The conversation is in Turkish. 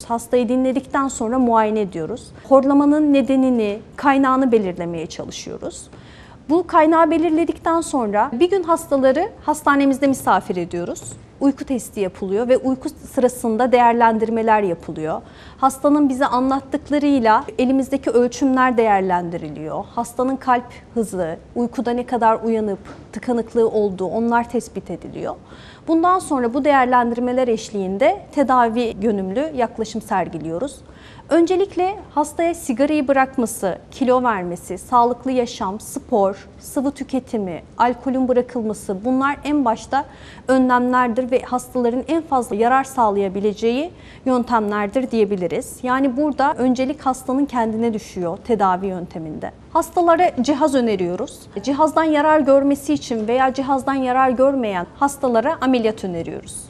Hastayı dinledikten sonra muayene ediyoruz. Horlamanın nedenini, kaynağını belirlemeye çalışıyoruz. Bu kaynağı belirledikten sonra bir gün hastaları hastanemizde misafir ediyoruz. Uyku testi yapılıyor ve uyku sırasında değerlendirmeler yapılıyor. Hastanın bize anlattıklarıyla elimizdeki ölçümler değerlendiriliyor. Hastanın kalp hızı, uykuda ne kadar uyanıp tıkanıklığı olduğu onlar tespit ediliyor. Bundan sonra bu değerlendirmeler eşliğinde tedavi yönümlü yaklaşım sergiliyoruz. Öncelikle hastaya sigarayı bırakması, kilo vermesi, sağlıklı yaşam, spor, sıvı tüketimi, alkolün bırakılması bunlar en başta önlemlerdir ve hastaların en fazla yarar sağlayabileceği yöntemlerdir diyebiliriz. Yani burada öncelik hastanın kendine düşüyor tedavi yönteminde. Hastalara cihaz öneriyoruz. Cihazdan yarar görmesi için veya cihazdan yarar görmeyen hastalara ameliyat öneriyoruz.